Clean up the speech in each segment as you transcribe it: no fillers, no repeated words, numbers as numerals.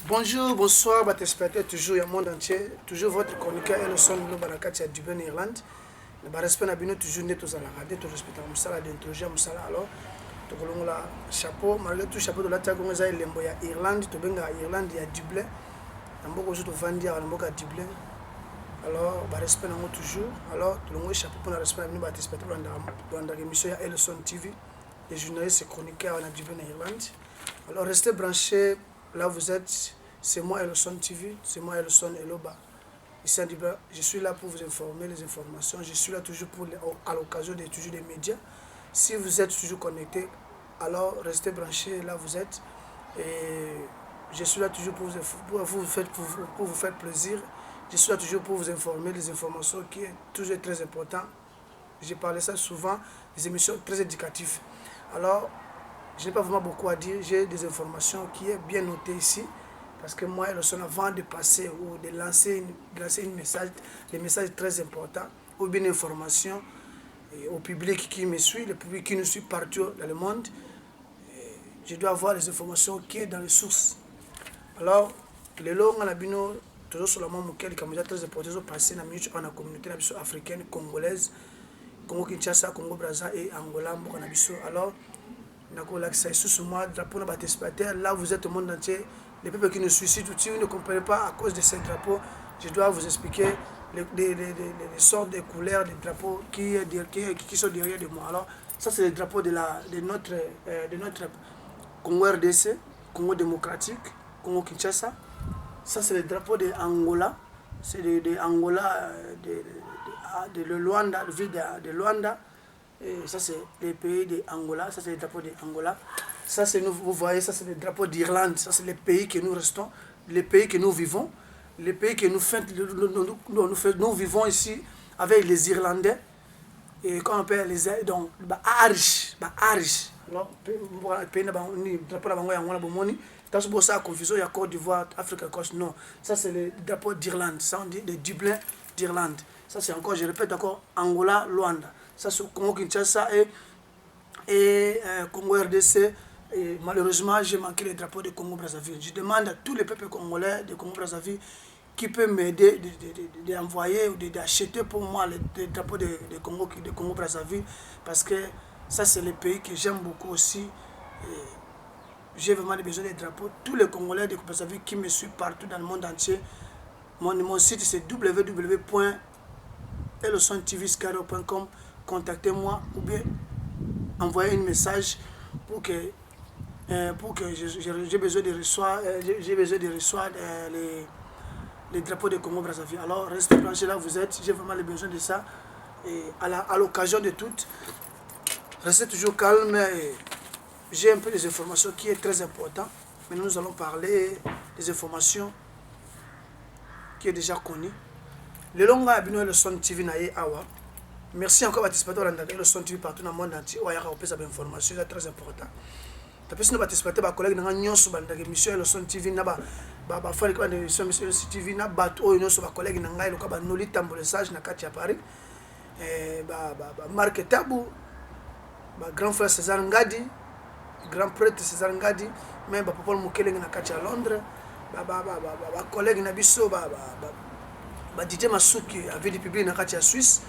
Bonjour, bonsoir, téléspectateurs, toujours le monde entier, toujours votre chroniqueur et le son de Barakati à Dublin, Irlande. Le respect n'a bien toujours net aux alarades, tout respect à Moussala, d'introduire à Moussala. Alors, tout le monde a chapeau, malgré tout chapeau de la Tagonga, il y a Irlande, tout le monde a Irlande, il y a Dublin. Il y a beaucoup de Vandia, il y a Dublin. Alors, le respect n'a toujours. Alors, tout le monde a chapeau pour le respect, nous va téléspectateurs dans l'émission Elson TV, les journalistes et chroniqueurs à Dublin, Irlande. Alors, restez branchés. Là, vous êtes, c'est moi Elson TV, c'est moi Elson Eloba. Ici, je suis là pour vous informer les informations. Je suis là toujours à l'occasion de toujours des médias. Si vous êtes toujours connecté, alors restez branchés là vous êtes. Et je suis là toujours pour vous faire plaisir. Je suis là toujours pour vous informer les informations qui est toujours très important. J'ai parlé ça souvent, des émissions très éducatives. Alors, je n'ai pas vraiment beaucoup à dire, j'ai des informations qui est bien notées ici. Parce que moi, avant de passer ou de lancer des messages très importants, ou bien une information au public qui me suit, le public qui nous suit partout dans le monde, je dois avoir les informations qui sont dans les sources. Alors, les langues, on a bien toujours sur le monde, qui est très important, passer dans la communauté africaine, congolaise, Congo Kinshasa, Congo Brazza et Angola, alors, là vous êtes au monde entier, les peuples qui nous suicident, si vous ne comprenez pas à cause de ces drapeaux, je dois vous expliquer les sortes de couleurs des drapeaux qui sont derrière de moi. Alors, ça c'est le drapeau de notre Congo RDC, Congo démocratique, Congo Kinshasa. Ça c'est le drapeau de Angola, c'est de Angola, de Luanda, de ville de Luanda. Et ça c'est le pays d'Angola, ça c'est le drapeau d'Angola. Ça c'est vous voyez, ça c'est le drapeau d'Irlande, ça c'est le pays que nous restons, le pays que nous vivons, le pays que nous vivons ici avec les Irlandais. Et quand on appelle les donc Irish. Alors le pays n'a pas drapeau d'Angola bomoni, dans ce ça confusion il y a Côte d'Ivoire, Afrique Côte non, ça c'est le drapeau d'Irlande, ça on dit de Dublin d'Irlande. Ça c'est encore, je répète encore, Angola, Luanda. Ça c'est Congo Kinshasa et Congo RDC. Et malheureusement, j'ai manqué le drapeau de Congo Brazzaville. Je demande à tous les peuples congolais de Congo Brazzaville qui peut m'aider d'envoyer ou d'acheter pour moi le drapeau de Congo Brazzaville, parce que ça c'est le pays que j'aime beaucoup aussi. J'ai vraiment besoin des drapeaux. Tous les Congolais de Congo Brazzaville qui me suivent partout dans le monde entier, mon site c'est www.elosontvscaro.com. Contactez-moi ou bien envoyez un message pour que j'ai besoin de recevoir les drapeaux de Congo Brazzaville. Alors restez branchés là vous êtes, j'ai vraiment besoin de ça. Et à l'occasion de tout, restez toujours calme. J'ai un peu des informations qui est très important, mais nous allons parler des informations qui est déjà connues. Le long à Abino le son TV nae awa. Merci encore à téléspectateurs dans le son TV partout dans le monde entier. Ouais, on peut savoir information, c'est très important. Tapis nous téléspectateurs, collègues dans nyonso dans l'émission le son TV na ba frère de l'émission TV na bato nyonso ba collègues na ngai loka ba noli tambolesage na kati ya Paris. Marc Tabou, grand frère César Ngadi, grand prêtre César Ngadi, même papa Mukele na kati ya Londres. Collègues na biso DJ Masuki avait des publics na kati ya Suisse,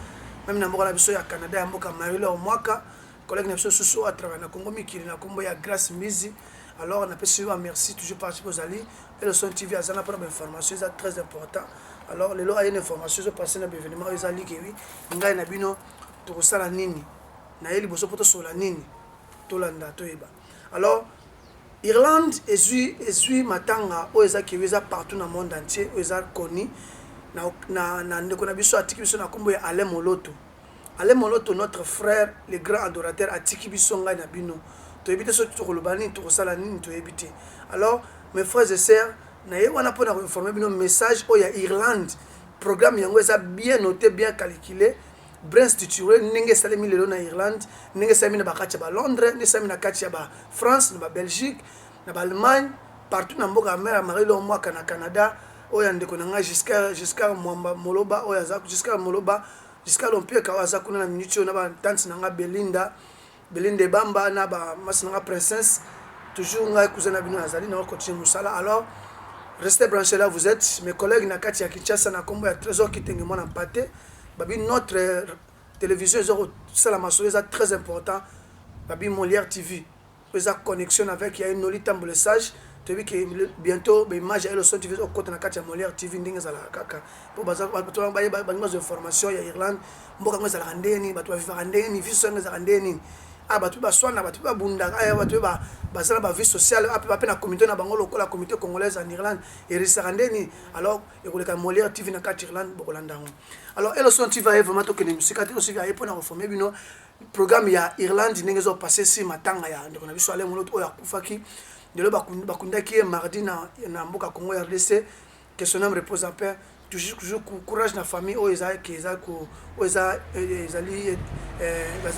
même na mboka na biso ya Canada ya mboka Marilo Mwaka, collègues na biso susu à travers na Congo Mikili na Kombo ya Grâce Mizi. Alors on appelle ça merci toujours participer aux alliés et le son TV azana pour information c'est très important. Alors les lois a une information sur passer dans événement aux alliés que oui ngai na bino to kosala nini na yeli boso poto sola nini to landa to eba. Alors Irlande ezui matanga o ezaki weza partout dans le monde entier o ezaki connu na ndeko na biso atiki biso na kombo ya Alain Moloto. Alain Moloto, notre frère, le grand adorateur, atiki biso ngai na bino. To ebite so to kolobani to kosala nini to ebite. Alors mes frères et sœurs, na ye wana pour informer bino message o ya Irlande. Programme yango eza bien noté, bien calculé, bien structuré, ndenge salemi lelo na Irlande, ndenge salemi na bakati ya ba Londres, ndenge salemi na kati ya ba France, na ba Belgique, na ba Allemagne, partout na mboka mera Marilo Mwaka na Canada. Oya ndeko na nga jusqu'à Mwamba Moloba oya za jusqu'à Moloba jusqu'à l'Empire kawaza kuna na minutio na ba tante na nga Belinda Bamba na ba mas na nga princesse toujours nga cousin na bino azali na continuer musala. Alors Restez branchés là, vous êtes. Mes collègues Nakati Kinshasa, Nakombo, il y a Trésor qui tengue mon empaté. Notre télévision, c'est la maçonnerie, c'est très important. Molière TV, il y a une connexion avec, il y a une olite embolissage. Tu vois que bientôt, l'image et le son TV, au côté de Molière TV, il y a des informations, il y a Irlande, il y a des Irlandais, il y a batu baswana batu babunda batu basala ba vie sociale ape na communauté na bango lokola communauté congolaise en Irlande et risarandeni alors ekoleka Molière TV na kati Irlande bokolanda ngo alors elo son TV va vraiment to que musique te aussi va epona reformer bino programme ya Irlande ndenge zo passer si matanga ya ndeko na biso ale moloto oya kufaki de lo bakunda ki mardi na mboka Congo RDC que son âme repose en paix. Toujours courage na famille o eza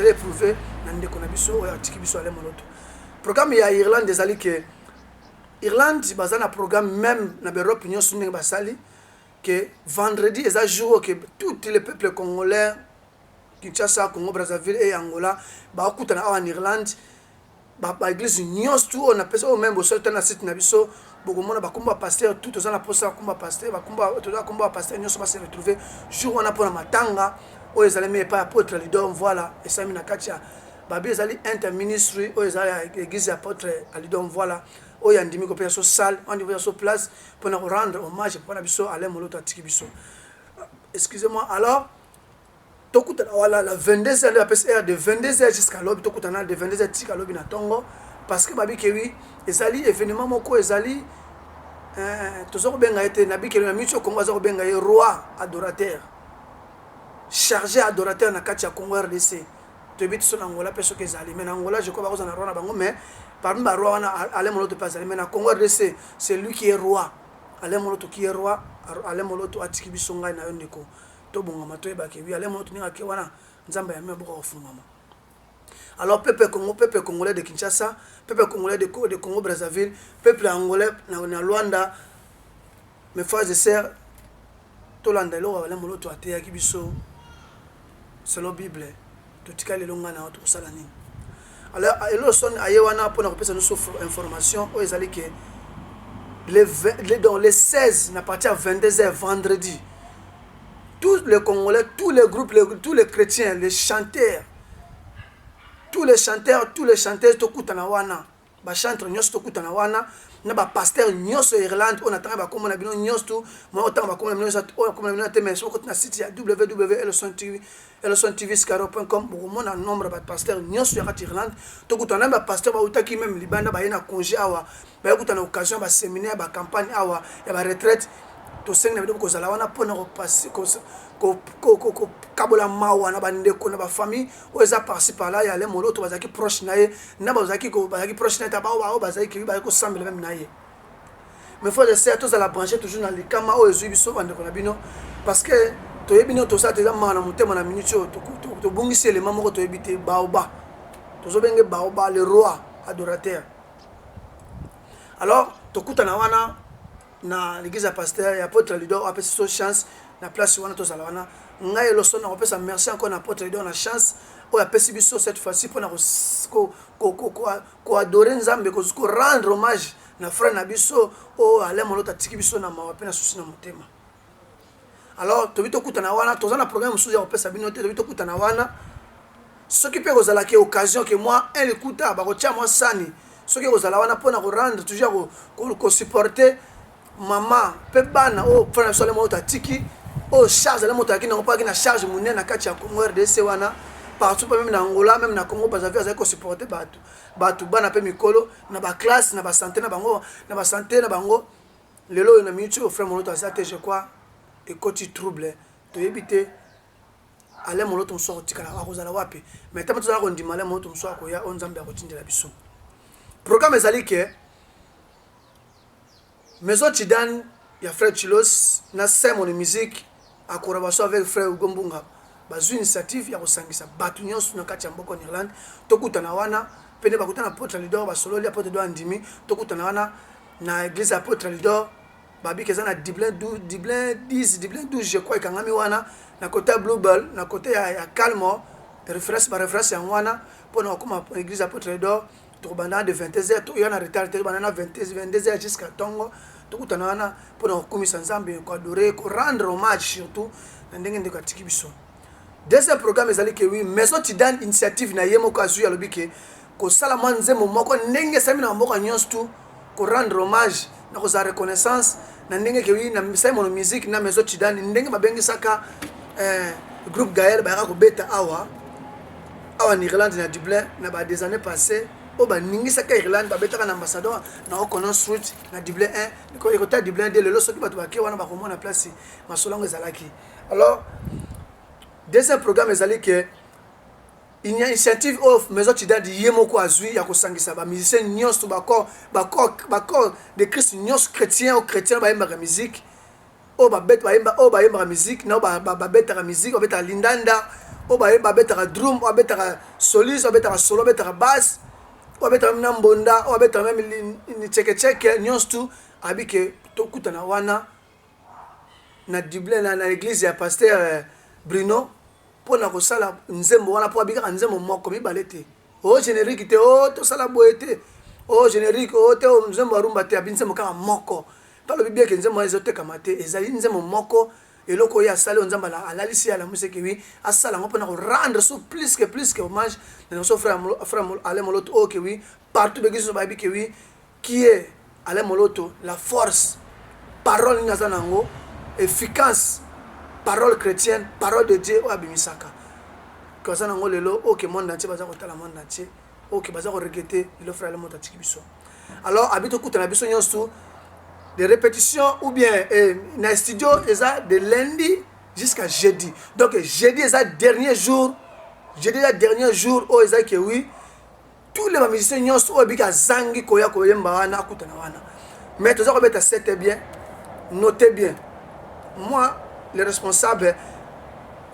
éprouvé na ndeko na biso o atiki biso ale moloto programme ya Irlande ezali que Irlande bazana programme même na Europe nyonso ndenge basali que vendredi eza jour que tous les peuples congolais Kinshasa, Congo Brazzaville et Angola bakutana en Irlande ba église nyonso tout on appelle ça au même au seul temps na site na biso bokomona bakomba pasteur tout aux na posa bakomba pasteur bakomba pasteur nyonso ba se retrouver jour on a pour matanga o ezali mais pas apôtre leader voilà et ça mina katia babi ezali interministry o ezali église apôtre leader voilà o yandimi ko peso salle on dit sur place pour nous rendre hommage pour na biso ale moloto atiki biso excusez-moi alors tokuta wala la 22h la PCR de 22h jusqu'à l'aube tokuta na de 22h jusqu'à l'aube na tongo parce que babi ke oui ezali événement moko ezali tozoko benga ete na bikelo na micho Congo azoko benga ye roi adorateur chargé adorateur na kati ya Congo RDC to bit so na Angola peso ke ezali mais na Angola je crois bakoza na roi na bango mais parmi ba roi wana ale moloto pas ezali mais na Congo RDC c'est lui qui est roi ale moloto qui est roi ale moloto atiki biso ngai na yondeko to bongama to ebake wi ale moloto ninga ke wana nzamba ya mebo ko fungama. Alors peuple congolais de Kinshasa, peuple congolais de Congo Brazzaville, peuple angolais na Luanda, mes frères et sœurs, to landa lo wala moloto ateya kibiso selon Bible, to tikale longa na to salani. Alors elo son ayewana pour na kopesa nous information o ezali que dans les 16 na partir à 22h vendredi, tous les Congolais, tous les groupes, tous les chrétiens, les chanteurs, tous les chanteurs tokutana wana ba chanteur nyonso tokutana wana na ba pasteur nyonso Irlande on attend ba komona bino nyonso tu mo otanga ba komona bino ça o komona bino te mais so kotuna site ya www.elsontv.com bokomona nombre ba pasteur nyonso ya Irlande tokutana ba pasteur ba utaki même libanda ba yena congé awa ba kutana occasion ba séminaire ba campagne awa ya ba retraite to senga na bido ko zala wana pona ko passer ko kabola mawa na bandeko na ba famille o eza par-ci par-là ya le moloto bazaki proche na ye na bazaki proche na taba o bazaki ba ko sambela même na ye mais faut essayer tous à la brancher toujours dans les kama o ezu biso bandeko na bino parce que to yebino to sa te za mana mutema na minute to bongisi élément moko to yebite baoba to zo benge baoba le roi adorateur. Alors to kutana wana na l'église à pasteur et apôtre leader a so chance na place wana to zala wana ngai lo sona opesa merci encore na apôtre leader na chance o ya pesi biso cette fois-ci pour na ko adorer nzambe ko rendre hommage na frère na biso o ale molota tiki biso na mawape na susi na motema. Alors to bito kutana wana to zana programme susi ya opesa bino te to bito kutana wana ce qui peut kozala ke occasion que moi un écouta ba ko tia moi sani ce qui kozala wana pour na ko rendre toujours ko supporter maman pe bana o frère na sole molota tiki o charge la moto akina pas na charge munene na kati ya Congo RDC wana partout même na Angola même na Congo Brazzaville azako supporter batu bana pe mikolo na ba classe na ba santé na bango lelo na mitu frère moloto azate je crois et côté trouble to éviter aller moloto sorti kala akozala wapi mais tamato za ko ndima le moloto mso akoya onzambe akotindela biso programme ezali ke maison Tidan ya frère Chilos na scène de musique à collaboration avec frère Gombunga bazu initiative ya kosangisa batu nyonso na kati ya mboko Irlande tokutana wana pene bakutana apôtre leader ba solo li apôtre do andimi tokutana wana na église apôtre leader babi keza na Dublin 12 je crois ikangami wana na côté Blue Ball na côté ya Calmo référence ya wana pona kuma église apôtre leader to banda de 22h to yana retard te banda 22h jusqu'à tongo to kutana wana pour kumisa nzambe ko adorer ko rendre hommage surtout na ndenge ndeko atiki biso. Deuxième programme ezali ke oui maison Tidane initiative na yemo ko azu ya lobike ko sala manzemo moko ndenge sami na mboka nyonso tu ko rendre hommage na ko za reconnaissance na ndenge ke oui na misemo musique na maison Tidane ndenge babengisaka groupe Gaël ba ko beta awa en Irlande na Dublin na ba des années passées o ba ningisa ka Irlande ba beta na ambassadeur na O'Connor Street na Dublin 1 ko ekota Dublin 2 lelo soki bato bake wana ba ko mona place masolongo ezalaki. Alors deuxième programme ezali que il y a initiative of maison Tidane yemo ko azui ya ko sangisa ba musiciens nyonso bako de Christ nyonso chrétien ou chrétien ba yemba musique o ba beta ba yemba musique na ba beta musique ba beta lindanda o ba beta drum o beta soliste o beta solo beta bass o beta mbonda o beta même ni cheke nyonso tu abike to kutana wana na Dublin na l'église ya pasteur Bruno pour na kosala nzembo wana po abika nzembo moko mibale te o générique te o to sala boete o générique o te o nzembo rumba te abinzembo kaka moko palo bibia ke nzembo ezote kamate ezali nzembo moko eloko ya sala nzamba la alalisi ya la musiki wi asala ngo pona ko rendre so plus que hommage na so frère Ale Moloto o ke wi partout begiso ba bi ke wi qui est Ale Moloto la force parole ngazanango efficace parole chrétienne parole de Dieu o abimisaka kazanango lelo o ke monde entier baza ko tala monde entier o ke baza ko regretter le frère Ale Moloto tikibiso. Alors habito kutana biso nyonso des répétitions ou bien dans le studio de lundi jusqu'à jeudi. Donc jeudi est le dernier jour. Jeudi est le dernier jour où ils que oui tous les musiciens nyons au bika zangi koya koyemba wana kutana wana. Mais tous les c'était bien, notez bien. Moi le responsable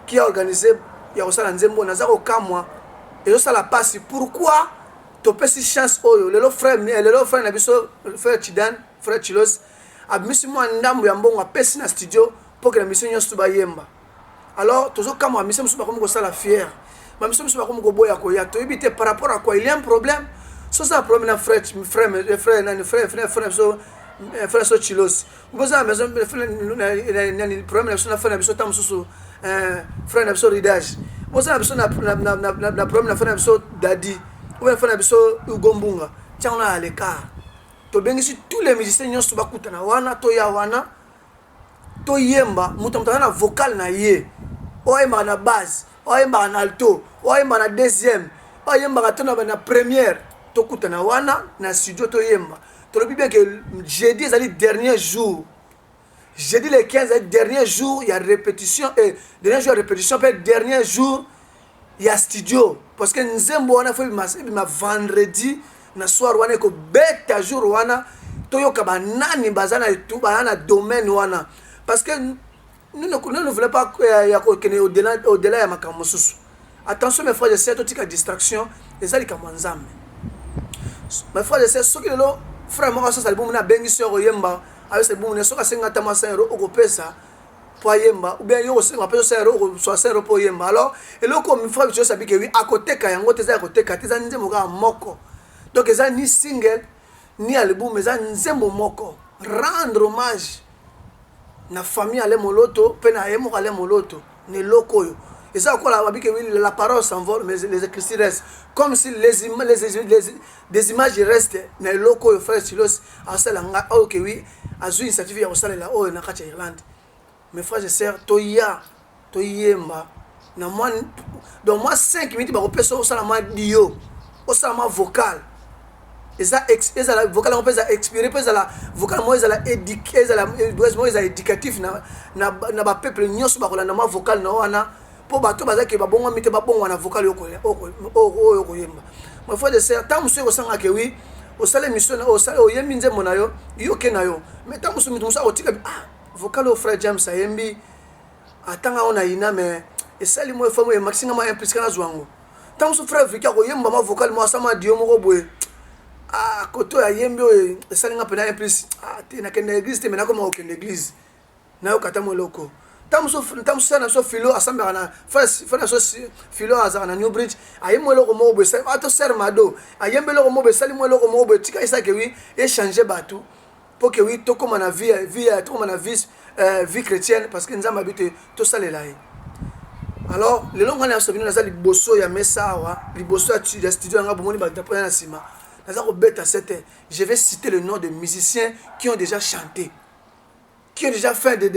qui a organisé ya osala nzembo nazako kamwa et ça la passe pourquoi to pesi chance oyo le frère na biso frère Tidane frère Chilos abimisi mwa ndambo ya mbongo apesi na studio pour que la mission nyonso bayemba. Alors tozo kama mission musu bakomo ko sala fier ma mission musu bakomo ko boya ko ya to ibite par rapport à quoi il y a un problème so ça problème na frère so Chilos uboza maison na problème na frère na biso tamususu frère na biso Ridage boza na biso na problème na frère na biso Dadi ou frère na biso Ugombunga tiana à l'écart to bengisi tous les musiciens nyonso bakutana wana to ya wana to yemba mutu na vocal na ye o yemba na basse o yemba na alto o yemba na deuxième o yemba na première to kutana wana na studio to yemba to lobi bien que jeudi ezali dernier jour jeudi le 15 dernier jour il y a répétition et dernier jour répétition puis dernier jour il y a studio parce que nzembo wana faut ma vendredi na soir wana ko beta jour wana toyoka banani bazana tout bana domaine wana parce que nous ne voulons pas ya ko kene au-delà ya makambo susu. Attention mes frères et sœurs, totika distraction ezali kamanzambe. Mes frères et sœurs, soki lelo frère moko so salibu na bengi so yemba avec salibu ne soka senga tama 5 € okopesa po yemba ou bien yo senga peso 5 € 60 € po yemba. Alors eloko mi frère je sabi ke oui akoteka yango teza akoteka teza nzembo ka moko. Donc eza ni single ni album eza nzembo moko rendre hommage na famille Ale Moloto pe na yemo Ale Moloto ne lokoyo eza quoi la parole s'envole mais les écrits restent comme si des images restent na lokoyo frère Silos asala nga OK oui azu initiative ya osala la o na kacha Irlande. Mes frères et sœurs to yemba na moi donc moi 5 minutes ba ko pesa osala ma dio osala ma vocal eza la vocal on peut expirer peut la vocal moi eza la éduquer eza la moi eza éducatif na ba peuple nyonso ba kolanda ma vocal na wana po bato bazaki ba bongo mite ba bongo na vocal yoko yemba. Moi faut de ça tant monsieur osanga ke oui osale mission na osale oyembi nzembo na yo yoke na yo mais tant monsieur musa otika vocal au frère James ayembi atanga ona ina mais esali moi famo e maximum impliqué na zwango tant monsieur frère Vika ko yemba ma vocal moi sama dio moko boye koto ya yembi oyo esalinga pena plus te na kende église te mena koma okende église na yo kata moloko tamuso na so filo asamba na fa na so filo azana na New Bridge ayemo eloko mo bo sa ato ser mado ayembe eloko mo bo sali mo eloko mo bo tika isa ke wi échanger batu pour que wi to comme na vie to comme na vie chrétienne parce que nzamba bité to salela ye. Alors le long on a so bino na sali bosso ya mesawa liboso ya studio nga bomoni ba tapona na sima naza ko beta 7h. Je vais citer le nom de musiciens qui ont déjà chanté, qui ont déjà fait vocal,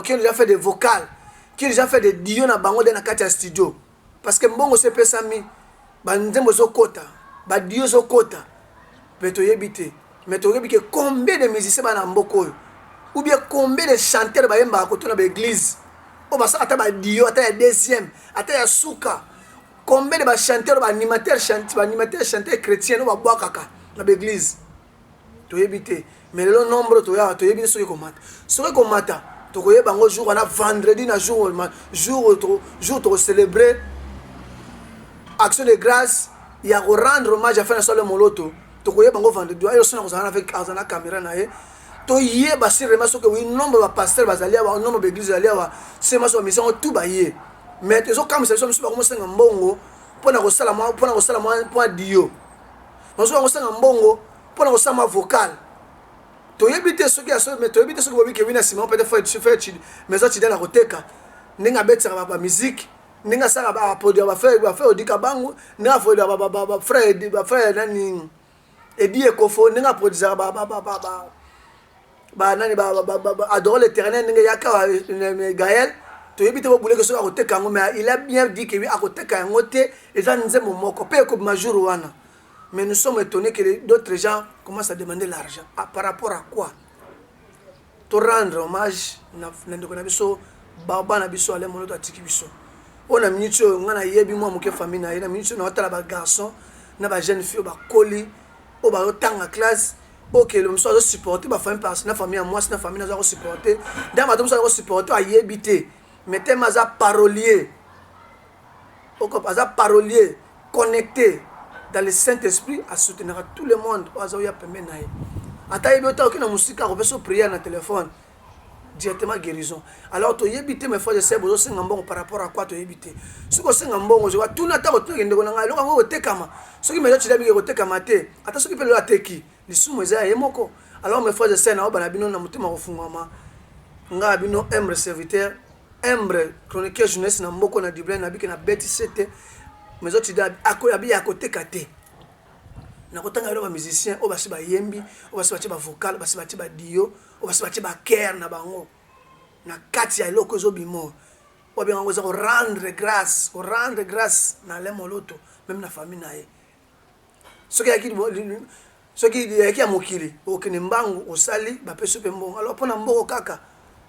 qui ont déjà fait des vocales, qui ont déjà fait des dios na bango na kati ya studio parce que mbongo se pesa mi ba nzembo zo kota ba dios zo kota peto yebite mais to yebi que combien de musiciens ba na mboko ou bien combien de chanteurs ba yemba ko to na ba église o ba sa ata ba dio ata ya deuxième ata ya suka. Combien de chanteurs, animateurs chrétiens ou kaka dans l'église. Tu éviter. Mais le nombre tu éviter ce qui commente. Ce qui commente, tu connais bango jour on a vendredi na jour tu célébrer action de grâce, il y a rendre hommage à faire sur le moloto. Tu connais bango vendredi, il y a avec azana caméra na ye. To yé basi remaso que oui nombre de pasteurs bazalia wa nombre d'églises bazalia c'est ma mission tout bailler. Mais tu as comme ça je me suis pas commencé en bongo pour na kosala moi pour dio moi je commencé en bongo pour na kosala vocal to yebite soki ya so mais to yebite soki bobi ke wina sima peut être faire mais ça tu dans la koteka ninga betsa ba musique ninga sala ba produire ba faire odika bangu ninga ba frère nani Edi Ekofo ninga produire ba nani ba adorer l'éternel ninga yaka Gaël. Mais il a bien dit que lui a côté mais nous sommes étonnés que d'autres gens commencent à demander l'argent. Par rapport à quoi? To rendre hommage na ndeko na biso baba na biso ale monoto atiki biso. On a minute ngana yebi moi moke famille na ina minute na otala ba garçon na ba jeune fille ba koli o ba tanga classe. Ok, le monsieur a supporté ba famille parce na famille à moi na famille na supporté. Dans ma a supporté a yebité. Mettez maza parolier. Parolier connecté dans le Saint-Esprit à soutenir tout le monde. Prière dans téléphone directement guérison. Alors tu yebite mes frères et sœurs bozo singambongo par rapport à quoi tu yebite. Ce que singambongo je vois tout na ta ko ngende ko nga lo ngo tekama. Ce qui me dit tu ko tekama te. Ata ce qui peut le ateki. Lisumu eza yemoko. Alors mes frères et sœurs na bana bino na mutima ko fungama. Nga bino aime serviteur Embre chroniqueur jeunesse na mboko na Dublin na biki na beti sete mais autres da akoyabi ya côté kate na kotanga ba musicien o basi ba yembi o basi ba vocal basi ba dio o basi ba care na bango na kati ya loko zo bimo o bien on va rendre grâce na le moloto même na famille na ye ce qui yaki ya mokili o kene mbangu o sali ba peso pe mbongo alors pona mboko kaka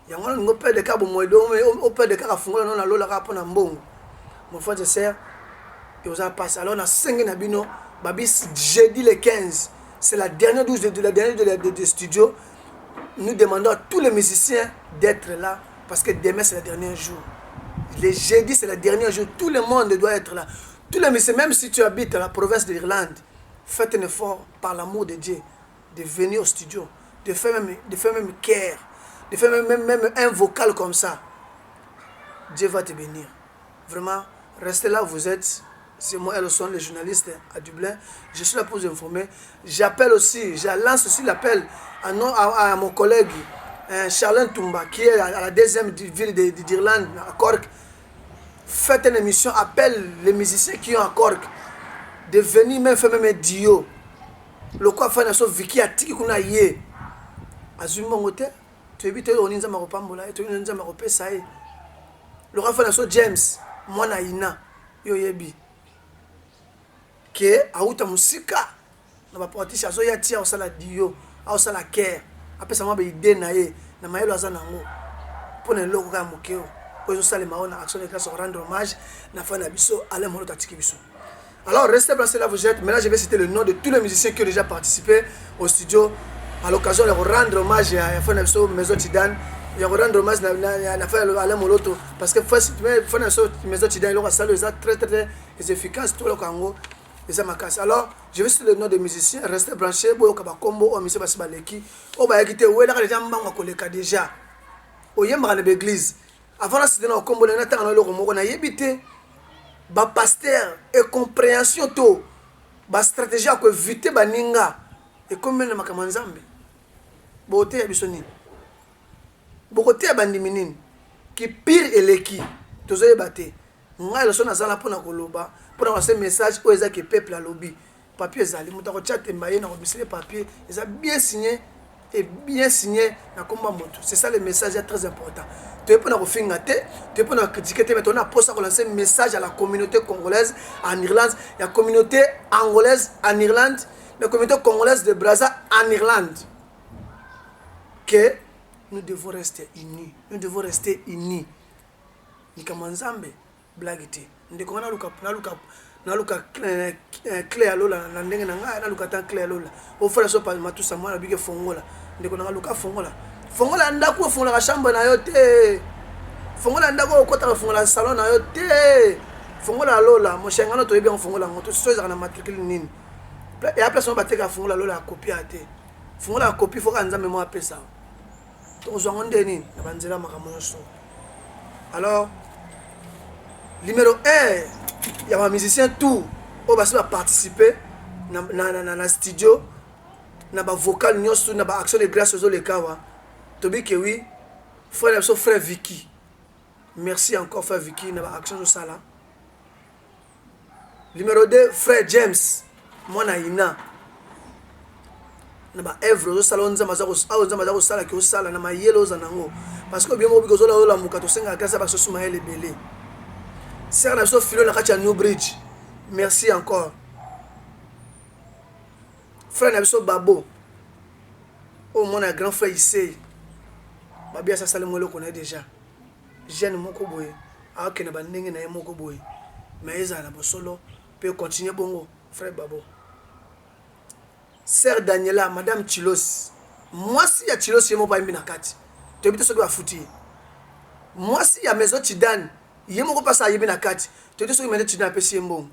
yango ngo pede ka bo moedo o pede ka fungola non na lola ka pona mbongo mon frère et sœur et aux passe alors na 5 na bino babis jeudi le 15 c'est la dernière douze de studio. Nous demandons à tous les musiciens d'être là parce que demain c'est le dernier jour. Le jeudi c'est le dernier jour, tout le monde doit être là. Tous les musiciens, même si tu habites à la province d'Irlande, faites un effort par l'amour de Dieu de venir au studio, de faire même care, de faire même un vocal comme ça. Dieu va te bénir. Vraiment, restez là où vous êtes. C'est moi, Elson, le journaliste à Dublin. Je suis là pour vous informer. J'appelle aussi, je lance aussi l'appel à mon collègue Charlène Toumba, qui est à la deuxième ville d'Irlande, à Cork. Faites une émission, appelle les musiciens qui sont à Cork de venir même faire même un duo. Le quoi faire une chose, Vicky a tiki kuna yé. Azumbo ngote, tu évites on ninja maropambola, tu ninja maropé ça y. Le quoi faire une chose, James, moi na ina, yo yebi. Que auta musika, na ba porti chazo ya tia osala duo, osala care. Après ça m'a be idée na ye, na maelo azana ngo. Pour ne loko ka mokeo. Ozo sale maona action de grâce rendre hommage na fa na biso ale molo tatiki biso. Alors restez placés là vous êtes. Maintenant je vais citer le nom de tous les musiciens qui ont déjà participé au studio à l'occasion de rendre hommage à fa na biso Maison Tidane. Il y a rendre hommage na fa ale molo parce que fa na biso Maison Tidane lo ka sala très efficace tout le Congo. ça ma casse. Alors, je vais sur le nom des musiciens, restez branchés, boyo kaba combo, o mise basi baleki, o ba ekite we la ka déjà mbanga koleka déjà. O yemba na l'église. Avant la c'était na combo na tanga na lo moko na yebite ba pasteur et compréhension to ba stratégie ko éviter baninga et comme na makamanzambe. Bote ya bisoni. Bokote ya bandiminini qui pire eleki tozoyebate. Ngai leso nazala pona koloba pona ce message o eza ke peuple a lobby papier ezali muta ko chat mbaye na ko bisile papier eza bien signé et bien signé na komba moto. C'est ça le message est très important. Tu es pona ko finga te, tu es pona critiquer te mais on a posé à lancer un message à la communauté congolaise en Irlande, la communauté angolaise en Irlande, la communauté congolaise de Brazza en Irlande que nous devons rester unis. Nous devons rester unis. Nikamanzambe blagite ndeko na luka clé alola na ndenge na nga na luka tan clé alola o fera so pa matusa mwana bige fongola ndeko na luka fongola ndako fongola ka chambre na yo te fongola ndako okota fongola salon na yo te fongola alola mo shengano to yebi fongola ngoto so ezaka na matricule nini et après son bateka fongola alola copie ate fongola copie faut ka nzambe mo apesa to zo ngonde nini na banzela makambo so. Alors numéro 1, il y a un musicien tout, on va participer dans le studio, dans le vocal, dans l'action de grâce aux Kawa. Tobi que oui, frère Vicky. Merci encore frère Vicky dans l'action de ça là. Numéro 2, frère James. Moi na ina. Na Evre zo salon za mazako sala ki osala na mayelo za nango. Parce que bien mo biko zo la mukato senga grâce ba so suma ele belé. Serre la filo na kati ya New Bridge. Merci encore. Frère Nabiso Babo. Oh mon grand frère ici. Babia ça sale mo le connaît déjà. Jeune moko boye. A ke na bandenge na moko boye. Mais eza na bosolo peut continuer bongo frère Babo. Sœur Daniela, madame Chilos. Moi si ya Chilos yemo pa mbina kati. To bito so ba futi. Moi si ya maison Tidane yemo ko pasa yebi na kati to so mene tu na pesi mbongo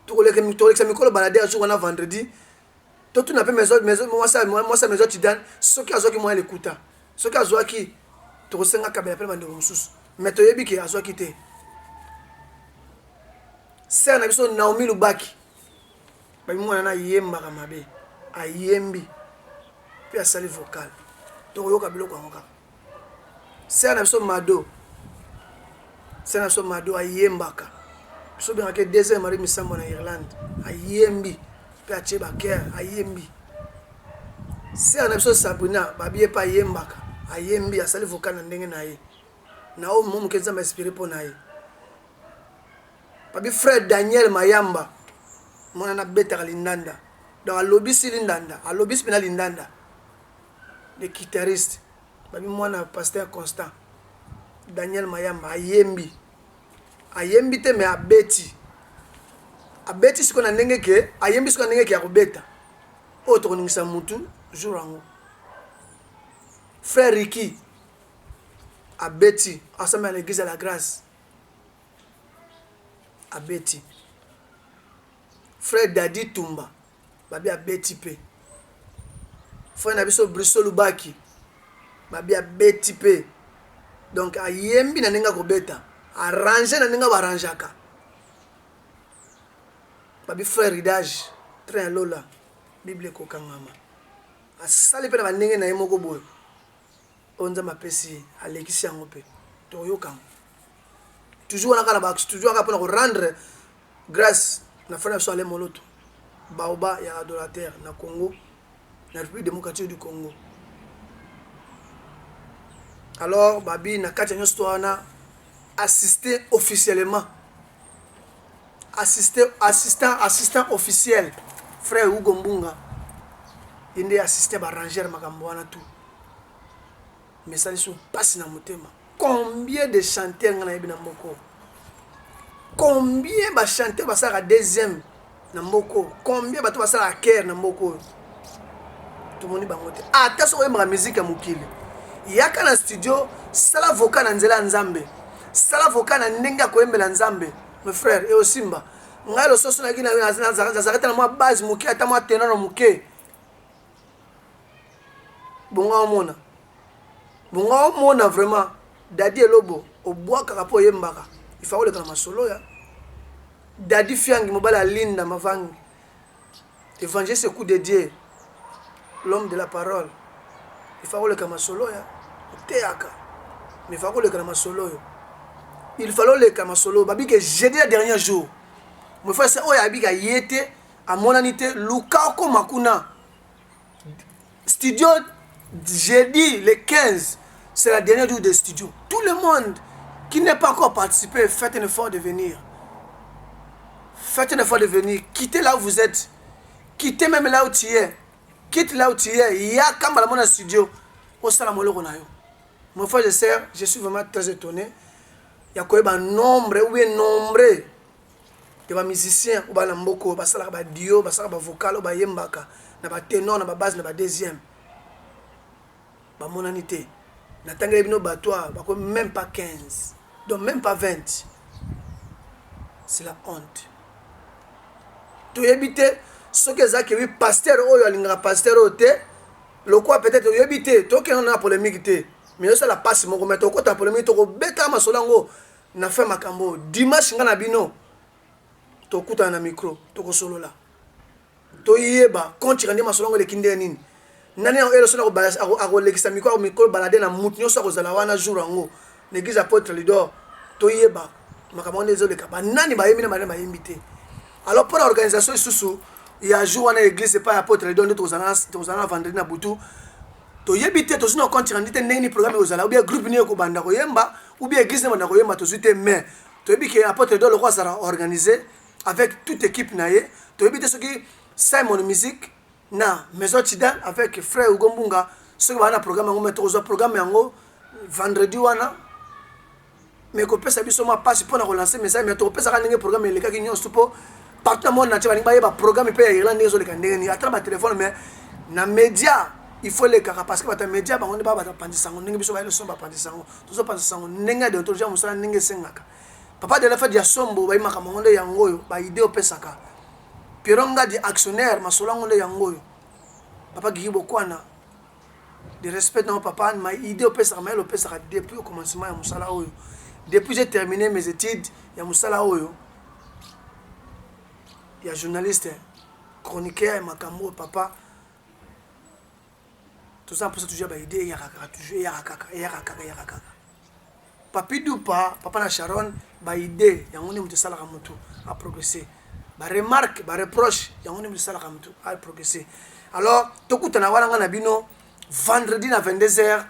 to ko leka mikolo balade a jour na vendredi to tu na pe maison moi ça maison Tidane soki azoki moi l'écouta soki azoki to ko senga kabela pe bande mususu mais to yebi ki azoki te sœur na biso Naomi Lubaki ba mwana na yemba kamabe ayembi pe asali vocal to ko yoka biloko ngoka sœur na biso Mado Sena so Mado ayembaka. So bien que deuxième mari misambo na Irlande ayembi pe acheba care ayembi. Sena so Sabrina babie pa ayembaka ayembi asali vocal na ndenge na ye. Na o momu kenza ma inspiré po na ye. Babi frère Daniel Mayamba mona na beta lindanda. Dans lobby lindanda, a lobby pena lindanda. Le guitariste babi mona pasteur Constant. Daniel Mayamba ayembi te me abeti siko na ndenge ke ayembi siko na ndenge ke akobeta o to koningisa mutu jour ango frère Ricky abeti asama à l'église à la grâce abeti frère Dadi Tumba babi abeti pe frère na biso Briso Lubaki babi abeti pe. Donc ayembi na ninga kobeta arranger na ninga baranjaka babi frère Ridage train lola bible ko kangama asali pe na ndenge na yemoko boy onza mapesi alekisi yango pe to yoka toujours na kala ba toujours ka pona ko rendre grâce na frère so ale moloto baoba ya adorateur na Congo na République démocratique du Congo. Alors babi na kati nyo stoana assister officiellement assistant officiel frère Hugo Mbunga inde assister ba ranger makambo wana tout mais ça sont passe na motema. Combien de chanteurs ngana yebi na mboko, combien ba chanteur ba sala deuxième na mboko, combien ba to ba sala care na mboko tout moni bango te ata so yemba musique ya mukili yaka na studio sala vocal na nzela nzambe sala vocal na ndenge ko yembela nzambe mes frères et osimba ngai le soso na kina nazareta na moi base moke ata moi tenant moke bonga omona vraiment dadi elobo obwakaka mpo oyembaka ifa koleka na masolo ya dadi fiangi mobali alinda mavangi évangéliste coup de Dieu l'homme de la parole ifa koleka masolo ya oteyaka mais ifa koleka na masolo yo il fallait oleka masolo babi que jeudi le dernier jour mon frère c'est oyo abika yete amonani te luka okoma kuna studio jeudi le 15 c'est la dernière jour de studio. Tout le monde qui n'est pas encore participé, faites un effort de venir. Faites un effort de venir. Quittez là où vous êtes. Quittez même là où tu es. Quitte là où tu es. Il y a quand même dans studio. Mon frère et sœur, je suis vraiment très étonné. Il y a quoi nombre, oui nombreux. Il y a des musiciens, il y a des mboko, il y a des dio, il y a des vocal, il y a des ténor, il y a des basse, il y a des deuxième. Il y a des monanité. Même pas 15, donc même pas 20. C'est la honte. Tu habites ce que tu as pasteur ou pasteur le quoi peut-être tu habites toi qui en a polémique mais ça la passe mon mettre au ta polémique to beta masolango na fait makambo dimanche ngana bino to kuta na micro to ko solo la to yeba konti kandi masolango le kinde nini nani elo sona ko balasa ako lekisa micro balade na mutu nyoso ko zala wana jour ngo l'église apôtre Lidor to yeba makambo ndezo ka nani ba yemi na ba invité alors pour l'organisation sous il y a jour wana église c'est pas apôtre Lidor to zana vendredi na butu to yebite to sona compte rendu te ndeni programme ozala ou bien groupe ni ko banda ko yemba ou bien église na ko yemba to zuite mais to yebi que apôtre Lidor le roi sera organisé avec toute équipe naie to yebite ce qui Simon musique na maison Tidan avec frère Hugo Mbunga ce qui va na programme ngo mettre au programme yango vendredi wana mais ko pesa biso ma passe pour na relancer message mais to pesa ka ndenge programme le ka kinyo supo partout monde na tshaba ba programme pe ya Irlande ezo le ka ndenge ni atra ba téléphone mais na média il faut les car parce que ba média ba ngone ba ba pandisa ngo ndenge biso ba le son ba pandisa ngo to so pandisa ngo ndenge de autorisation musala ndenge sengaka papa de la fête ya sombo ba imaka ngo yango yo ba idée opesaka pironga di actionnaire masolango le yango yo papa gibo kwana de respect dans papa ma idée opesaka ma opesaka depuis au commencement ya musala oyo depuis j'ai terminé mes études ya musala oyo ya journaliste chroniqueur makambo papa tout ça pour ça toujours ba idée ya kaka toujours ya kaka papi dupa papa na Sharon ba idée ya ngone mutu sala ka mutu a progresser ba remarque ba reproche ya ngone mutu sala ka mutu a progresser alors to kutana wana ngana bino vendredi na 22h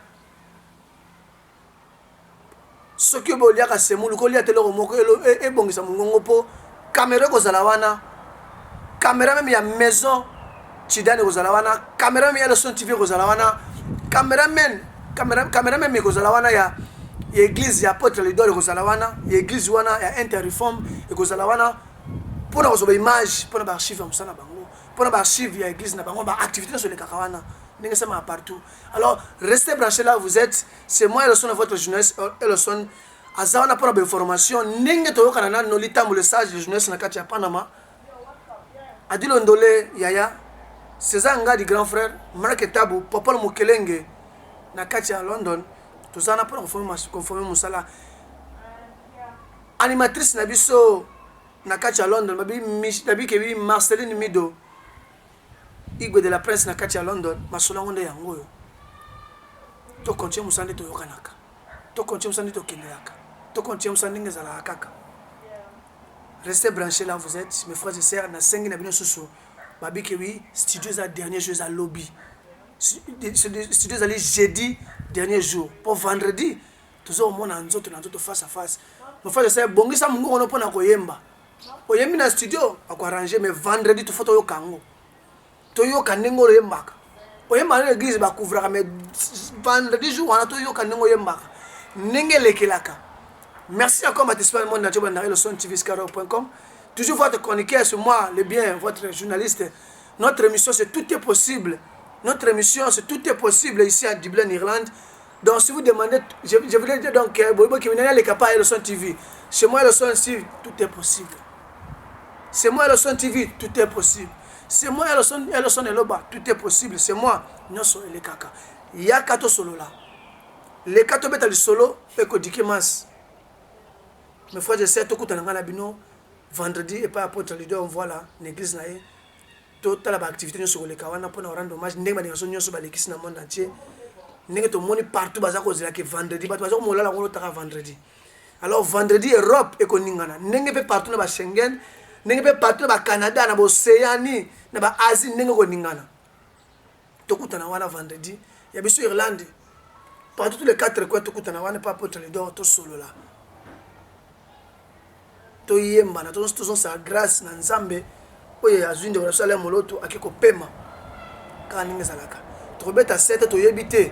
ce que bolia ka semulu ko lia telo moko e bongisa mungongo po caméra ko zala wana caméra même ya maison Tidane ko zala wana caméra même ya le son TV ko zala wana caméraman ko zala wana ya église ya apôtre Lidor ko zala wana ya église wana ya interreform ko zala wana pour na zo ba image pour na ba archive musana bango pour na ba archive ya église na bango ba activité sur le kakawana ndenge sama partout alors restez branchés là où vous êtes c'est moi le son de votre jeunesse et le son azawana pour la information ndenge to yokana na no litambo le sage de jeunesse na kati ya Panama adilo ndole yaya César Ngadi grand frère Mark Tabu Popol Mukelenge na kati ya London tozana pour conformer musala animatrice na biso na kati ya London babi kebi Marceline Mido Igwe de la presse na kati ya London masolango nde yango yo to continue musande to yokanaka to continue musande to kendaka to continue musande ngezala kaka restez branchés là vous êtes mes frères et sœurs na sengi na bino susu babi kebi studio za dernier jour za lobby studio za jeudi dernier jour pour vendredi toujours mona nzoto na nzoto face à face mes frères et sœurs bongisa mungu ono pona koyemba oyembi na studio ako arranger mais vendredi to photo yo kango toyo kanengo yembaka oyemba na église ba couvraka mais vendredi jour wana toyo kanengo yembaka nengelekelaka merci encore ma testimony monde na joba na le son tvscaro.com toujours votre chroniqueur c'est moi le bien votre journaliste notre émission c'est tout est possible notre émission c'est tout est possible ici à Dublin Irlande donc si vous demandez je voulais dire donc bobo qui venait les capables le son TV chez moi le son TV tout est possible C'est moi Elson TV, tout est possible. C'est moi Elson Eloba, tout est possible. C'est moi Nyoso et les kaka. Il y a 4 solo là. Les 4 bêtes du solo, et que Dikimas. Mes frères, je sais, tout le monde vendredi, et pas apôtre leader, on voit là, l'église là. Toute la activité sur les kawana pour nous rendre hommage. N'est pas des gens sur l'église dans le monde entier. N'est pas tout partout, parce que vendredi, parce que moi là, on est vendredi. Alors vendredi, Europe et Koningana. N'est pas partout dans Schengen, n'est pas partout dans Canada, dans l'Océanie, dans l'Asie, n'est pas Koningana. Tout le monde est vendredi. Il y a bien sûr Irlande. Partout tous les 4 coins, tout le monde n'est pas apôtre leader, tout solo là. To yemba na to sa grâce na nzambe oye azwinde wala sala moloto akiko pema ka ninga salaka to beta 7 to yebite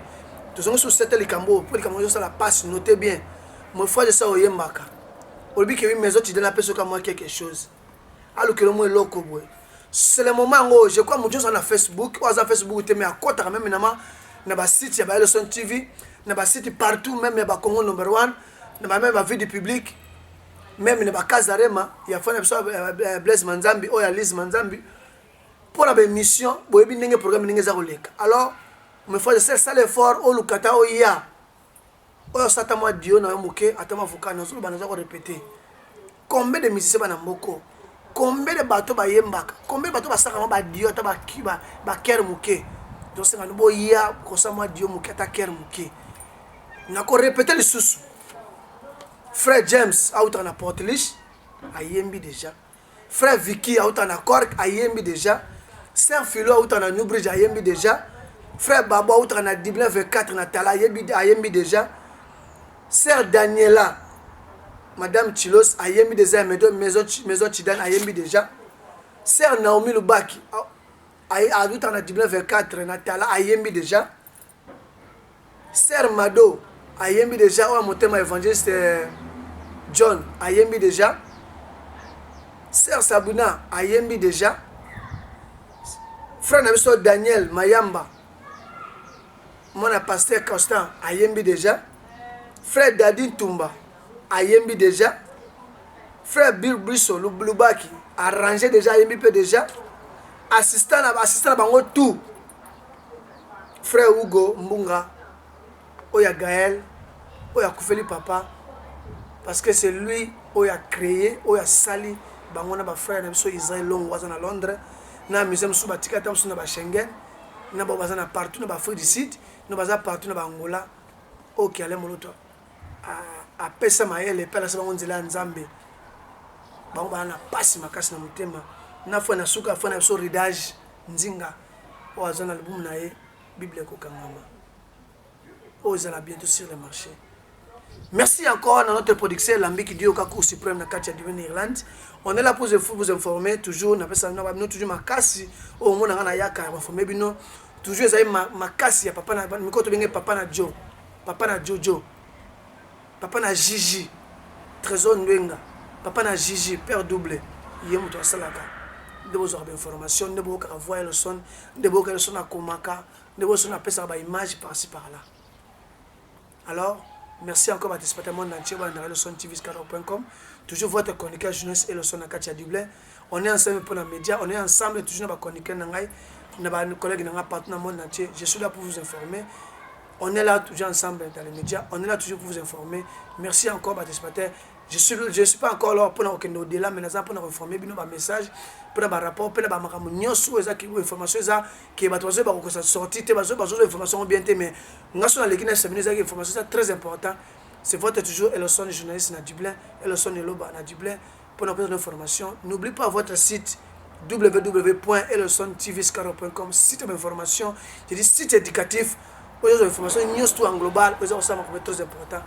to zongo sur 7 likambo pour likambo ça la passe notez bien mon frère de ça oyembaka obi ke mes autres de la personne comme moi quelque chose alors que le mo loko boy c'est le moment où je crois mon Dieu sur la Facebook ou sur Facebook te mais à côté même na ba site ya ba Elson TV na ba site partout même ya ba Congo number 1 na ba même ba vie du public. Même ne pas Kazarema, il y a fait Blaise Manzambi, ou Alice Manzambi, pour la mission, vous avez un programme de Zaleka. Alors, me faut ça l'effort, au Lukata, au Ya, au Satama Dio, na Mouké, à Tama Fouka, nous allons répéter. Combien de musiciens dans Moko? Combien de bateaux ba Yembak? Combien de bateaux ba Sakama Dio, Taba Kiba, ba Ker Mouké? Donc c'est un beau Ya, Kosama Dio Mouké, ta Ker Mouké. Nous allons répéter les sous. Frère James, out en Portlish, à Yembi déjà. Frère Vicky, out en Cork, à Yembi déjà. Sœur Philo, out en Newbridge, à Yembi déjà. Frère Babo, out en Dublin 24, à Yembi déjà. Sœur Daniela, Madame Chilos, à Yembi déjà. Maison Chidan, à Yembi déjà. Sœur Naomi Lubaki, out en Dublin 24, à Yembi déjà. Sœur Mado, Ayembi déjà, on a monté ma évangéliste John, Ayembi déjà. Sœur Sabuna, Ayembi déjà. Frère Nabiso Daniel Mayamba, mon pasteur Constant, Ayembi déjà. Frère Dadin Tumba, Ayembi déjà. Frère Bill Brisso, Lubaki, arrangé déjà, Ayembi déjà. Assistant à Bango tout. Frère Hugo Mbunga, Oya Gaël, Oya Koufeli Papa, parce que c'est lui qui a créé, qui a sali, Bangona ba frère na biso Israël long wazana Londres, na musée sous batika tam sous na Schengen, na ba bazana partout na ba Afrique du Sud, na baza partout na Angola, OK ale moloto a pesa maele pela sa bango nzela nzambe. Bango bana pasi makasi na mutema, na fo na suka fo na biso ridage nzinga, wazana album na ye Bible ko kangama. Ils allaient bientôt sur le marché. Merci encore à notre producteur Lambik Dio Kakou Suprême na Katia Duben Irlande. On est là pour vous informer toujours na pesa na nous toujours makasi au mona ngana yaka informer bino toujours ezali makasi ya papa na mikoto benge papa na Joe, papa na Jojo, papa na Gigi, Trésor Nwenga, papa na Gigi, père double, yemo to salaka. De vos informations, de vos voir le son, de vos le son à Komaka, de vos son à pesa ba image par-ci par-là. Alors, merci encore à tout le monde entier dans le son tvscaro.com. Toujours votre chroniqueur jeunesse et le son à Katia Dublin. On est ensemble pour les médias, on est ensemble toujours dans le chroniqueur Nangai, dans nos collègues dans le partenaire monde entier. Je suis là pour vous informer. On est là toujours ensemble dans les médias, on est là toujours pour vous informer. Merci encore à tous. Je suis pas encore là pour aucun au-delà, mais pour nous informer, pour nos messages, pour nos rapports, pour nos informations qui sont sorties, des informations bien, mais nous avons des informations très importantes. C'est votre toujours Elson journaliste à Dublin, Elson Eloba à Dublin, pour nos informations. N'oubliez pas votre site www.elsontvscaro.com, site d'information, je dis site éducatif, pour les informations, news tout en global, pour les informations très importantes.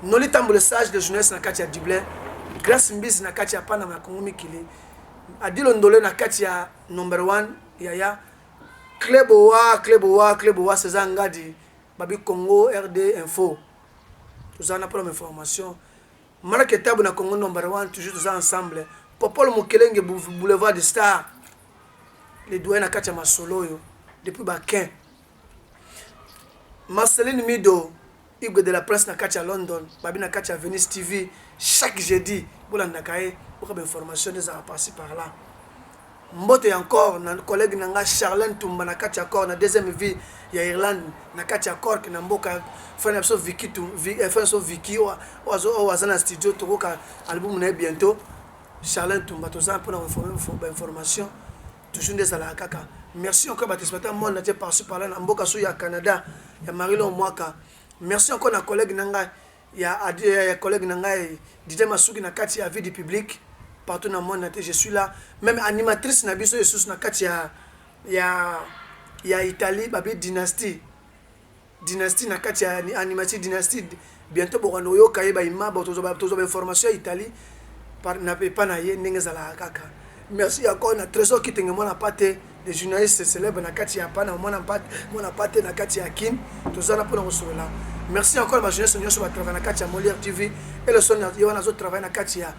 Nous avons le sage de jeunesse na Katia Dublin, grâce mbisi na Katia Pana na Kongo Mikili, Adilo Ndole na Katia number 1, Yaya, Kleboa, Cezangadi, Babi Congo, RD Info. Tout ça, on a pas d'informations. Malaketabu na Congo number 1, toujours tous ensemble. Popol Mukelenge, boulevard de Star, les doués na Katia Masolo, depuis Bakin. Marceline Mido, Hugo de la Presse na kati à London, babi na kati à Venice TV, chaque jeudi, pour la nakaye, pour avoir information des par-ci par-là. Mbote encore, na collègue nanga Charlène Toumba na kati encore, na deuxième vie, il y a Irlande, na kati à Cork, na mboka, fait une Vicky, Vicky, ou azana studio, toko ka album na bientôt. Charlène Toumba, tout ça pour information, toujours des alakaka. Merci encore, Baptiste Matin, moi, on a par-ci par-là, na mboka sou ya Canada, ya Marilyn Mwaka. Merci encore à collègue Nanga, il y a collègue Nanga, Didier Masuki na kati ya vie du public, partout dans le monde, je suis là. Même animatrice na biso Jesus na kati ya Italie, babi dynastie na kati ya animatrice dynastie. Bientôt bokono yo kayeba imaba tozo information ya Italie par na pas na ye ndenge zala kaka. Merci encore na trésor qui tenge mona pate des journalistes célèbres na kati ya pana mona pate na kati ya kin tozana pona kosola. Merci encore ma jeunesse nyonso ba travailler na kati ya Molière TV et le son yo na zo travailler na kati ya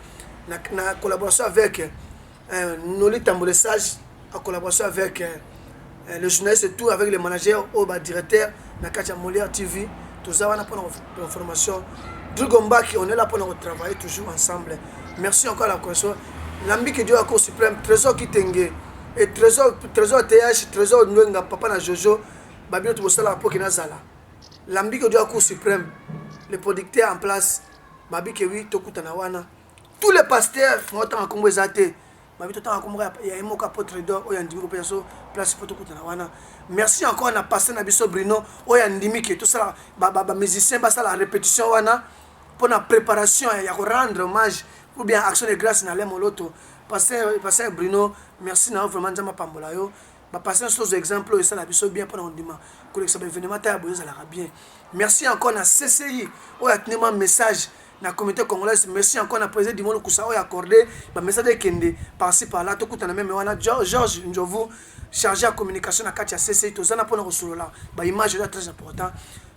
na collaboration avec Noli Tambolesage, en collaboration avec le journaliste et tout, avec les managers ou le directeur na kati ya Molière TV. Tout ça on a pour l'information. Drugombaki, on est là pour nous travailler toujours ensemble. Merci encore à la console. L'ambi que Dieu a Cour suprême, trésor qui tengue et trésor TH, trésor Nwenga, papa na Jojo, babino tout ça là pour qu'il nazala. L'ambi que Dieu a Cour suprême, les producteurs en place, babi que oui, tokutana wana. Tous les pasteurs font autant comme les athées. Babi tout en comme il y a un mot apôtre d'or, il y a un dimi pour place pour tokutana wana. Merci encore à pasteur Nabiso Brino, il y a un dimi qui tout ça, musicien, basta la répétition wana pour la préparation, il y a rendre hommage ou bien action de grâce dans les moloto. Pasteur Bruno, merci na vraiment jama pambola yo. Ba passer sur exemple et ça la biso bien pendant dimanche. Collection événement ta boyo ça la bien. Merci encore na CCI, o ya tenema message na communauté congolaise. Merci encore na président du monde kusa o ya accordé ba message de kende par-ci par-là to kuta na même wana Georges Njovu chargé à communication na kati ya CCI to zana pona kosolola. Ba image là très important.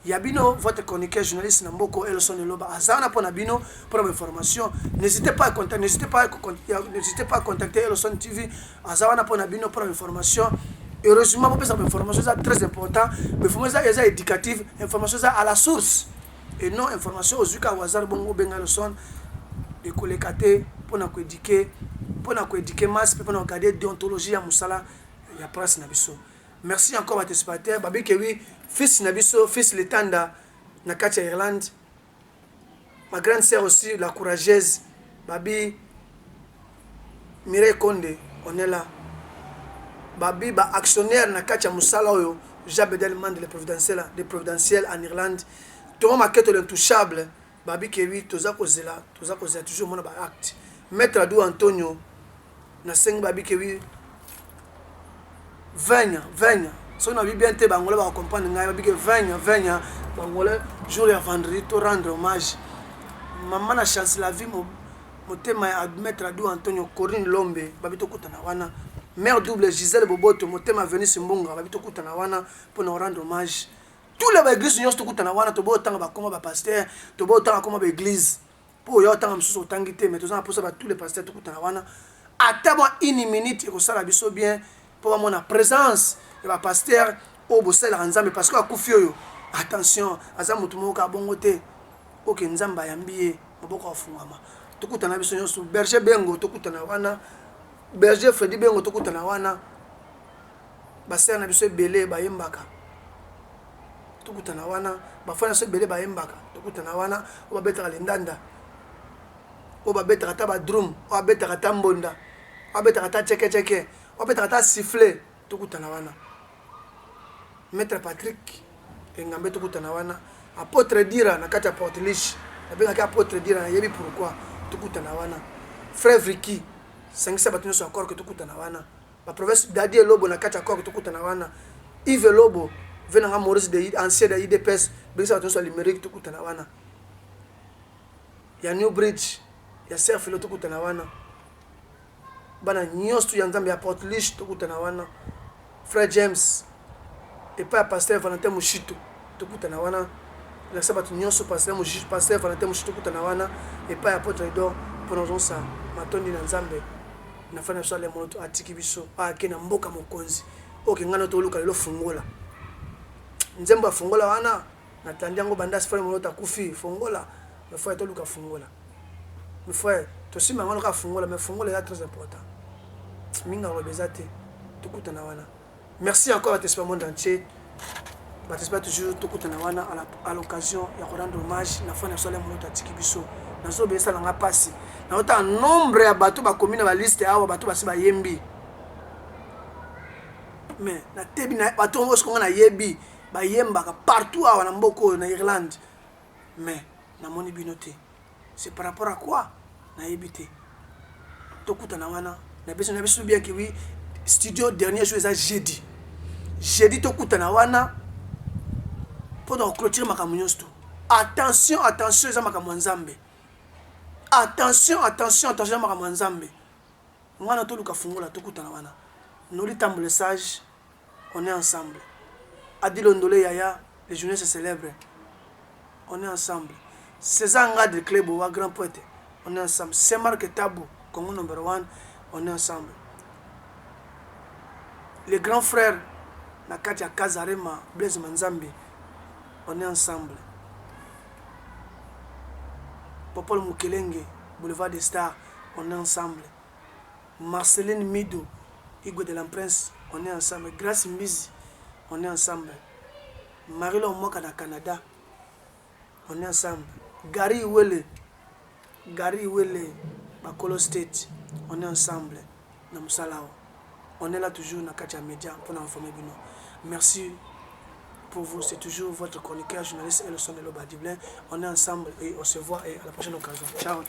Yabino, votre chroniqueur journaliste Namboko Elson Loba Azana pour Nabino pour l'information. N'hésitez pas à contacter Elson TV Azana pour Nabino pour l'information. Heureusement, pour cette information c'est très important. Mais information est éducative, information à la source et non information aux Zuka Wazar Bongo Benga Elson de collecter pour nous éduquer masse pour nous garder déontologie à Moussala il y a place Nabiso. Merci encore à tes spectateurs. Babi Kewi, fils Nabiso, fils Letanda, Nakatia Irlande. Ma grande sœur aussi, la courageuse, Babi Mireille Konde, on est là. Babi, actionnaire Nakatia Moussala, Jabedel Mande, le providentiel en Irlande. Tout le monde a quitté l'intouchable. Babi Kewi, Toza Kozela, toujours mon acte. Maître Adou Antonio, Naseng Babi Kewi. Venha. Si on a bien été, on va comprendre que venha. Jour et vendredi, to rendre hommage. Maman a chance la vie, mon thème est admettre à Dou Antonio Corinne Lombe, Babito Koutanawana. Mère double Gisèle Boboto, mon thème a venu Simbonga, Babito Koutanawana, pour nous rendre hommage. Tous les églises sont Koutanawana, to beau temps comme pasteur, to beau temps comme église. Pour y autant de tangité, mais tous les pasteurs Koutanawana. Attends une minute, et ça la biso bien. Pour mon présence et ma pasteur au Bossel Ranzambe parce que Koufio attention azamutumo ka bongote OK nzamba yambiye maboko afungama tukutana biso nyoso berger bengo tukutana wana berger Freddy bengo tukutana wana basser na biso belé bayembaka tukutana wana bafana so belé bayembaka tukutana wana o babetaka lendanda o babetaka taba drum o babetaka tambonda o babetaka ta cheke on peut traiter siffler tout kutana wana maître Patrick engambe tout kutana wana apôtre Dira na kati ya Portlich na ka apôtre Dira na yebi pourquoi tout kutana wana frère Ricky 500 batino sur encore que tout kutana wana ba province Dadi Lobo na kati ya encore tout kutana wana Yves Lobo venanga Maurice de ancien de IDPS bisa batino sur numérique tout kutana wana ya New Bridge ya Serf lo tout kutana wana bana nyostu ya nzambe ya Portlich tokutana wana frère James et pas pasteur Valentin Mushito tokutana wana la sabatu nyosu pasteur Valentin Mushito tokutana wana et pas apôtre Edor pour nous ça matondi na nzambe na fana so le moto atiki biso akena mboka mokonzi oke ngana to luka lelo fungola nzemba fungola wana natandi yango bandasi frère molota kufi fongola mais frère toluka fongola mais frère tosima ngalo ka fongola mais fongola est très important minga robeza te tokutana wana merci encore à t'espère monde entier j'espère toujours tokutana wana à l'occasion ya rendre hommage na fin na sole molota tiki biso nazo besa langa pasi na ota nombre ya bato ba commune ba liste awa bato basi ba yembi mais na tebi na bato ngo skonga na yebi ba yembaka partout awa na mboko na Irlande mais na moni binote c'est par rapport à quoi na yebité tokutana wana na biso bien que oui studio dernier jour ça jeudi tokutana wana pour clôturer makambo nyonso. Attention eza makambo nzambe. Attention makambo nzambe. Ngwana toluka fungola tokutana wana. Noli tambole sage, on est ensemble. Adilo Ndole Yaya, les journées se célèbrent. On est ensemble. César Ngad Club ou grand poète, on est ensemble. Saint-Marc Tabou, Congo number 1, on est ensemble. Les grands frères Nakatia Kazarema, Blaise Manzambi, on est ensemble. Popol Mukelenge, Boulevard des Stars, on est ensemble. Marceline Mido, Hugo de l'Emprince, on est ensemble. Grace Mbizi, on est ensemble. Marilo Moka na Canada, on est ensemble. Gary Wele, Bakolo State, on est ensemble. Namusalao. On est là toujours dans Katia Média pour nous informer. Merci pour vous, c'est toujours votre chroniqueur, journaliste et le son de l'Oba Diblin. On est ensemble et on se voit et à la prochaine occasion. Ciao.